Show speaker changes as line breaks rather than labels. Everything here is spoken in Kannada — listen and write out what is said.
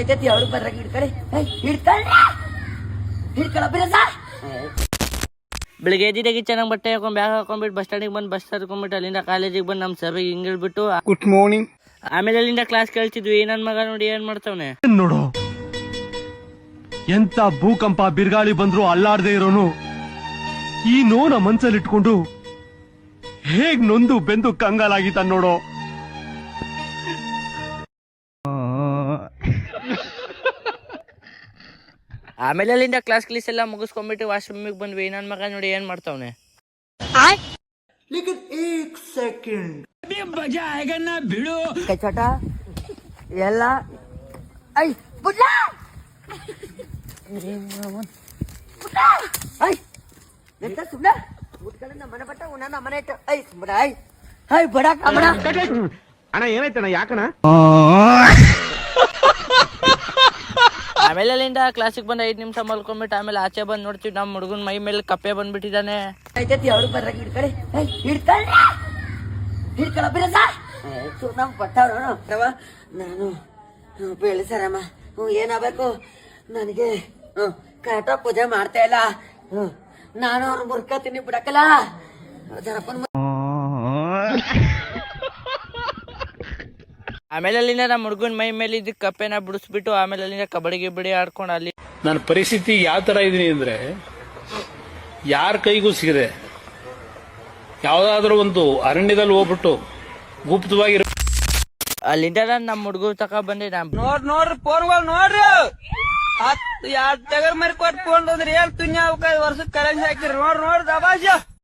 ಐತೈತಿ ಅವ್ರು ಬರ್ರಾಗ ಹಿಡ್ಕಡೆ ಹಿಡ್ಕಳ ಬಿರಸ
ಬೆಳಿಗ್ಗೆ ಎದ್ದಿದ್ದಾಗಿ ಚೆನ್ನಾಗಿ ಬಟ್ಟೆ ಹಾಕೊಂಡ್ ಬ್ಯಾಗ್ ಹಾಕೊಂಡ್ಬಿಟ್ಟು ಬಸ್ ಸ್ಟ್ಯಾಂಡಿಗೆ ಬಂದು ಬಸ್ ಹತ್ಕೊಂಡ್ಬಿಟ್ಟು ಅಲ್ಲಿಂದ ಕಾಲೇಜಿಗೆ ಬಂದು ನಮ್ಮ ಸರ್ ಹಿಂಗ್ ಹೇಳ್ಬಿಟ್ಟು
ಗುಡ್ ಮಾರ್ನಿಂಗ್
ಆಮೇಲೆ ಅಲ್ಲಿಂದ ಕ್ಲಾಸ್ ಕೇಳ್ತಿದ್ವಿ ನನ್ ಮಗ ನೋಡಿ ಏನ್ ಮಾಡ್ತಾವನೆ
ನೋಡು ಎಂತ ಭೂಕಂಪ ಬಿರುಗಾಳಿ ಬಂದ್ರು ಅಲ್ಲಾಡದೆ ಇರೋನು ಈ ನೋನ ಮನ್ಸಲ್ಲಿ ಇಟ್ಕೊಂಡು ಹೇಗ್ ನೊಂದು ಬೆಂದು ಕಂಗಾಲಾಗಿತ್ತ ನೋಡೋ.
ಆಮೇಲೆ ಅಲ್ಲಿಂದ ಕ್ಲಾಸ್ ಎಲ್ಲ ಮುಗಿಸ್ಕೊಂಡ್ಬಿಟ್ಟು ವಾಶ್ರೂಮಿಗೆ ಬಂದ್ವಿ ನನ್ ಮಗ ನೋಡಿ ಏನ್ ಮಾಡ್ತಾವನೆ.
ಚಟ ಎಲ್ಲ ಐ ಬುಡ್ಲ ಐ ಎಂತ ಸುಮ್ನ ಮುಟ್ಕಳಿಂದ ಮನೆ ಬಟ್ಟ ಉನ್ನ ಮನೆ ಇಟ್ಟು ಐ ಸುಮ್ನ ಐ ಐ ಬಡ ಕಮಣ
ಅಣ್ಣ ಏನಾಯ್ತಣ್ಣ ಯಾಕಣ?
ಆಮೇಲೆ ಅಲ್ಲಿಂದ ಕ್ಲಾಸಿಗೆ ಬಂದು 5 ನಿಮಿಷ ಮಲ್ಕೊಂಡ್ಬಿಟ್ಟು ಆಮೇಲೆ ಆಚೆ ಬಂದು ನೋಡ್ತೀವಿ ನಮ್ಮ ಹುಡುಗನ ಮೈ ಮೇಲೆ ಕಪ್ಪೆ ಬಂದ್ಬಿಟ್ಟಿದ್ದಾನೆ.
ಐತೈತಿ ಅವ್ರು ಬರ್ರಾಗ ಹಿಡ್ಕಳ ಬಿರಸ ನಮ್ ಪಟ್ಟವ್ರು ನಾನು ಬೆಳೆಸರಮ್ಮ ಏನಾಗಬೇಕು ನನಗೆ ಕರೆಕ್ಟ ಪೂಜೆ ಮಾಡ್ತಾ ಇಲ್ಲ ನಾನು ಅವ್ರ ಮುರ್ಕತೀನಿ ಬಿಡಕಲ್ಲ ಜರಪ್ಪನ
ಆಮೇಲೆ ಅಲ್ಲಿಂದ ನಮ್ಮ ಹುಡುಗನ ಮೈ ಮೇಲೆ ಇದ್ದ ಕಪ್ಪೆನ ಬಿಡಿಸ್ಬಿಟ್ಟು ಆಮೇಲೆ ಅಲ್ಲಿಂದ ಕಬಡ್ಡಿ ಗಿಬಡಿ ಆಡ್ಕೊಂಡು ಅಲ್ಲಿ
ನನ್ನ ಪರಿಸ್ಥಿತಿ ಯಾವ ತರ ಇದೀನಿ ಅಂದ್ರೆ ಯಾರ ಕೈಗೂ ಸಿಗದೆ ಯಾವ್ದಾದ್ರು ಒಂದು ಅರಣ್ಯದಲ್ಲಿ ಹೋಗ್ಬಿಟ್ಟು ಗುಪ್ತವಾಗಿ
ಅಲ್ಲಿಂದ ನಮ್ಮ ಹುಡುಗರು ತಕ ಬಂದೆ
ನೋಡ್ರಿ ಫೋನ್ಗಳು ನೋಡ್ರಿ 2 ಟಗರ್ ಮರಿ ಕೊಟ್ಟು ಫೋನ್ ಅಂದ್ರೆ ಏನ್ ತುನ್ಯ ವರ್ಷಕ್ಕೆ ಕರೆನ್ಸಿ ಹಾಕಿರಿ ನೋಡ್ರಿ ದಬಾಜ